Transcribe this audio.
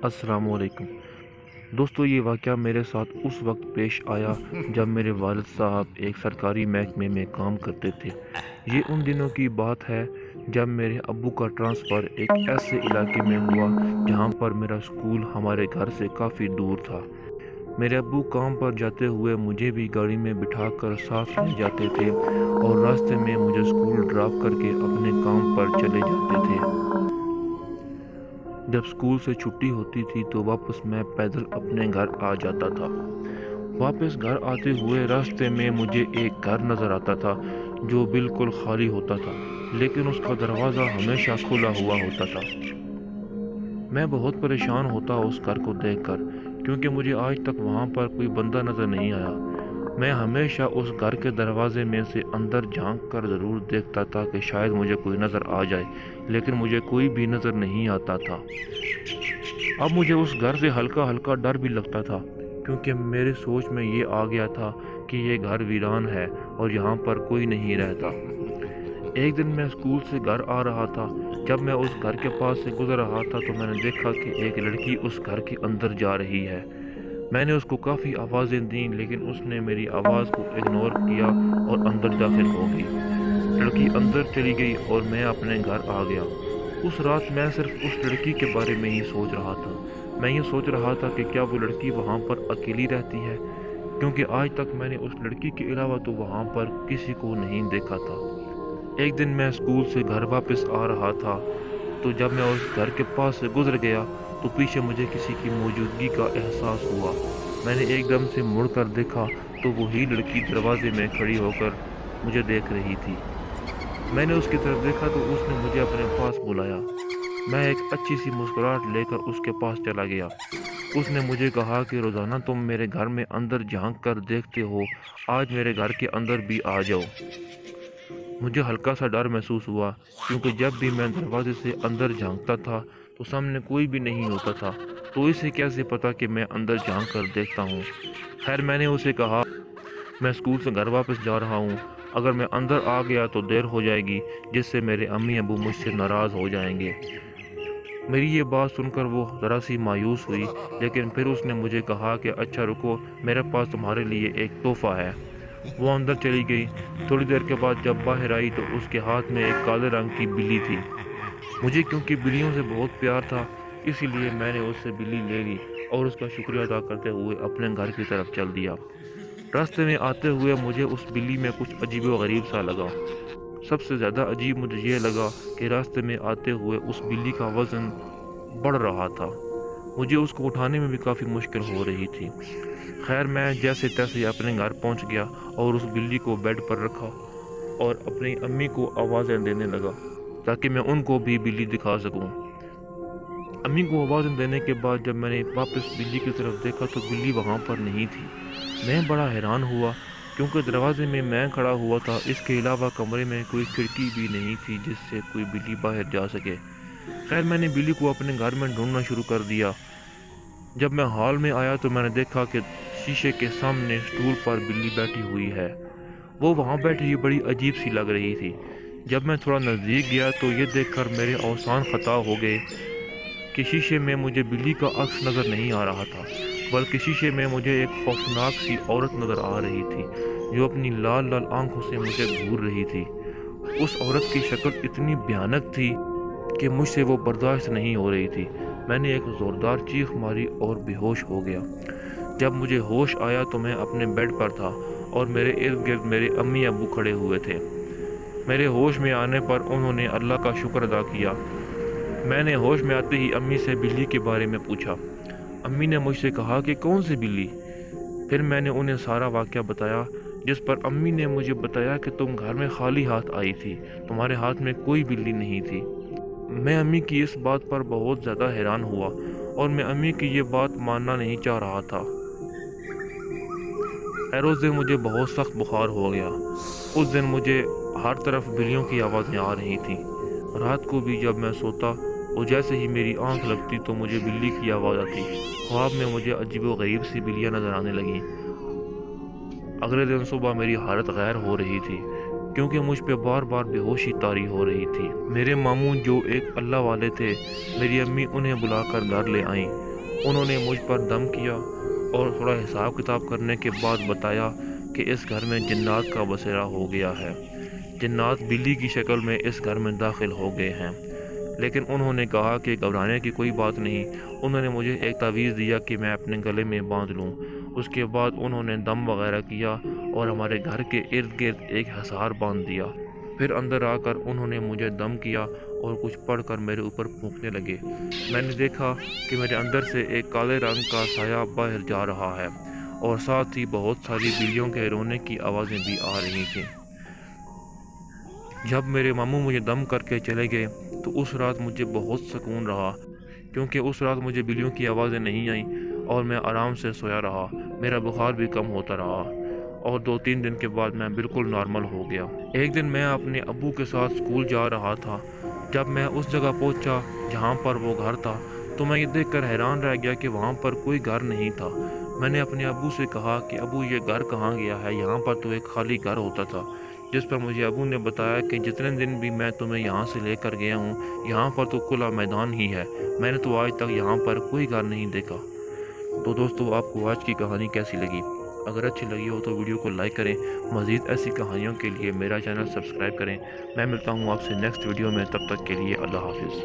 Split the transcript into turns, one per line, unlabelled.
السلام علیکم دوستو، یہ واقعہ میرے ساتھ اس وقت پیش آیا جب میرے والد صاحب ایک سرکاری محکمے میں کام کرتے تھے۔ یہ ان دنوں کی بات ہے جب میرے ابو کا ٹرانسفر ایک ایسے علاقے میں ہوا جہاں پر میرا اسکول ہمارے گھر سے کافی دور تھا۔ میرے ابو کام پر جاتے ہوئے مجھے بھی گاڑی میں بٹھا کر ساتھ لے جاتے تھے اور راستے میں مجھے اسکول ڈراپ کر کے اپنے کام پر چلے جاتے تھے۔ جب اسکول سے چھٹی ہوتی تھی تو واپس میں پیدل اپنے گھر آ جاتا تھا۔ واپس گھر آتے ہوئے راستے میں مجھے ایک گھر نظر آتا تھا جو بالکل خالی ہوتا تھا، لیکن اس کا دروازہ ہمیشہ کھلا ہوا ہوتا تھا۔ میں بہت پریشان ہوتا اس گھر کو دیکھ کر، کیونکہ مجھے آج تک وہاں پر کوئی بندہ نظر نہیں آیا۔ میں ہمیشہ اس گھر کے دروازے میں سے اندر جھانک کر ضرور دیکھتا تھا کہ شاید مجھے کوئی نظر آ جائے، لیکن مجھے کوئی بھی نظر نہیں آتا تھا۔ اب مجھے اس گھر سے ہلکا ہلکا ڈر بھی لگتا تھا، کیونکہ میرے سوچ میں یہ آ گیا تھا کہ یہ گھر ویران ہے اور یہاں پر کوئی نہیں رہتا۔ ایک دن میں اسکول سے گھر آ رہا تھا۔ جب میں اس گھر کے پاس سے گزر رہا تھا تو میں نے دیکھا کہ ایک لڑکی اس گھر کے اندر جا رہی ہے۔ میں نے اس کو کافی آوازیں دیں، لیکن اس نے میری آواز کو اگنور کیا اور اندر داخل ہو گئی۔ لڑکی اندر چلی گئی اور میں اپنے گھر آ گیا۔ اس رات میں صرف اس لڑکی کے بارے میں ہی سوچ رہا تھا۔ میں یہ سوچ رہا تھا کہ کیا وہ لڑکی وہاں پر اکیلی رہتی ہے، کیونکہ آج تک میں نے اس لڑکی کے علاوہ تو وہاں پر کسی کو نہیں دیکھا تھا۔ ایک دن میں اسکول سے گھر واپس آ رہا تھا تو جب میں اس گھر کے پاس سے گزر گیا تو پیچھے مجھے کسی کی موجودگی کا احساس ہوا۔ میں نے ایک دم سے مڑ کر دیکھا تو وہی لڑکی دروازے میں کھڑی ہو کر مجھے دیکھ رہی تھی۔ میں نے اس کی طرف دیکھا تو اس نے مجھے اپنے پاس بلایا۔ میں ایک اچھی سی مسکراہٹ لے کر اس کے پاس چلا گیا۔ اس نے مجھے کہا کہ روزانہ تم میرے گھر میں اندر جھانک کر دیکھتے ہو، آج میرے گھر کے اندر بھی آ جاؤ۔ مجھے ہلکا سا ڈر محسوس ہوا، کیونکہ جب بھی میں دروازے سے اندر جھانکتا تھا تو سامنے کوئی بھی نہیں ہوتا تھا، تو اسے کیسے پتا کہ میں اندر جھانک کر دیکھتا ہوں۔ خیر، میں نے اسے کہا میں اسکول سے گھر واپس جا رہا ہوں، اگر میں اندر آ گیا تو دیر ہو جائے گی، جس سے میرے امی ابو مجھ سے ناراض ہو جائیں گے۔ میری یہ بات سن کر وہ ذرا سی مایوس ہوئی، لیکن پھر اس نے مجھے کہا کہ اچھا رکو، میرے پاس تمہارے لیے ایک تحفہ ہے۔ وہ اندر چلی گئی۔ تھوڑی دیر کے بعد جب باہر آئی تو اس کے ہاتھ میں ایک کالے رنگ کی بلی تھی۔ مجھے کیونکہ بلیوں سے بہت پیار تھا، اسی لیے میں نے اس سے بلی لے لی اور اس کا شکریہ ادا کرتے ہوئے اپنے گھر کی طرف چل دیا۔ راستے میں آتے ہوئے مجھے اس بلی میں کچھ عجیب و غریب سا لگا۔ سب سے زیادہ عجیب مجھے یہ لگا کہ راستے میں آتے ہوئے اس بلی کا وزن بڑھ رہا تھا۔ مجھے اس کو اٹھانے میں بھی کافی مشکل ہو رہی تھی۔ خیر، میں جیسے تیسے اپنے گھر پہنچ گیا اور اس بلی کو بیڈ پر رکھا اور اپنی امی کو آوازیں دینے لگا تاکہ میں ان کو بھی بلی دکھا سکوں۔ امی کو آوازیں دینے کے بعد جب میں نے واپس بلی کی طرف دیکھا تو بلی وہاں پر نہیں تھی۔ میں بڑا حیران ہوا، کیونکہ دروازے میں کھڑا ہوا تھا، اس کے علاوہ کمرے میں کوئی کھڑکی بھی نہیں تھی جس سے کوئی بلی باہر جا سکے۔ خیر، میں نے بلی کو اپنے گھر میں ڈھونڈنا شروع کر دیا۔ جب میں ہال میں آیا تو میں نے دیکھا کہ شیشے کے سامنے اسٹول پر بلی بیٹھی ہوئی ہے۔ وہ وہاں بیٹھی ہوئی بڑی عجیب سی لگ رہی تھی۔ جب میں تھوڑا نزدیک گیا تو یہ دیکھ کر میرے اوسان خطا ہو گئے کہ شیشے میں مجھے بلی کا عکس نظر نہیں آ رہا تھا، بلکہ شیشے میں مجھے ایک خوفناک سی عورت نظر آ رہی تھی جو اپنی لال لال آنکھوں سے مجھے گھور رہی تھی۔ اس عورت کی شکل اتنی بھیانک تھی کہ مجھ سے وہ برداشت نہیں ہو رہی تھی۔ میں نے ایک زوردار چیخ ماری اور بے ہوش ہو گیا۔ جب مجھے ہوش آیا تو میں اپنے بیڈ پر تھا اور میرے ارد گرد میرے امی ابو کھڑے ہوئے تھے۔ میرے ہوش میں آنے پر انہوں نے اللہ کا شکر ادا کیا۔ میں نے ہوش میں آتے ہی امی سے بلی کے بارے میں پوچھا۔ امی نے مجھ سے کہا کہ کون سی بلی؟ پھر میں نے انہیں سارا واقعہ بتایا، جس پر امی نے مجھے بتایا کہ تم گھر میں خالی ہاتھ آئی تھی، تمہارے ہاتھ میں کوئی بلی نہیں تھی۔ میں امی کی اس بات پر بہت زیادہ حیران ہوا اور میں امی کی یہ بات ماننا نہیں چاہ رہا تھا۔ اس دن مجھے بہت سخت بخار ہو گیا۔ اس دن مجھے ہر طرف بلیوں کی آوازیں آ رہی تھیں۔ رات کو بھی جب میں سوتا اور جیسے ہی میری آنکھ لگتی تو مجھے بلی کی آواز آتی۔ خواب میں مجھے عجیب و غریب سی بلیاں نظر آنے لگیں۔ اگلے دن صبح میری حالت غیر ہو رہی تھی، کیونکہ مجھ پہ بار بار بے ہوشی طاری ہو رہی تھی۔ میرے ماموں جو ایک اللہ والے تھے، میری امی انہیں بلا کر گھر لے آئیں انہوں نے مجھ پر دم کیا اور تھوڑا حساب کتاب کرنے کے بعد بتایا کہ اس گھر میں جنات کا بسیرا ہو گیا ہے، جنات بلی کی شکل میں اس گھر میں داخل ہو گئے ہیں۔ لیکن انہوں نے کہا کہ گھبرانے کی کوئی بات نہیں۔ انہوں نے مجھے ایک تعویذ دیا کہ میں اپنے گلے میں باندھ لوں۔ اس کے بعد انہوں نے دم وغیرہ کیا اور ہمارے گھر کے ارد گرد ایک حصار باندھ دیا۔ پھر اندر آ کر انہوں نے مجھے دم کیا اور کچھ پڑھ کر میرے اوپر پھونکنے لگے۔ میں نے دیکھا کہ میرے اندر سے ایک کالے رنگ کا سایہ باہر جا رہا ہے اور ساتھ ہی بہت ساری بلیوں کے رونے کی آوازیں بھی آ رہی تھیں۔ جب میرے ماموں مجھے دم کر کے چلے گئے تو اس رات مجھے بہت سکون رہا، کیونکہ اس رات مجھے بلیوں کی آوازیں نہیں آئیں اور میں آرام سے سویا رہا۔ میرا بخار بھی کم ہوتا رہا اور 2-3 دن کے بعد میں بالکل نارمل ہو گیا۔ ایک دن میں اپنے ابو کے ساتھ اسکول جا رہا تھا۔ جب میں اس جگہ پہنچا جہاں پر وہ گھر تھا تو میں یہ دیکھ کر حیران رہ گیا کہ وہاں پر کوئی گھر نہیں تھا۔ میں نے اپنے ابو سے کہا کہ ابو یہ گھر کہاں گیا ہے، یہاں پر تو ایک خالی گھر ہوتا تھا، جس پر مجھے ابو نے بتایا کہ جتنے دن بھی میں تمہیں یہاں سے لے کر گیا ہوں یہاں پر تو کھلا میدان ہی ہے، میں نے تو آج تک یہاں پر کوئی گھر نہیں دیکھا۔ تو دوستو، آپ کو آج کی کہانی کیسی لگی؟ اگر اچھی لگی ہو تو ویڈیو کو لائک کریں، مزید ایسی کہانیوں کے لیے میرا چینل سبسکرائب کریں۔ میں ملتا ہوں آپ سے نیکسٹ ویڈیو میں، تب تک کے لیے اللہ حافظ۔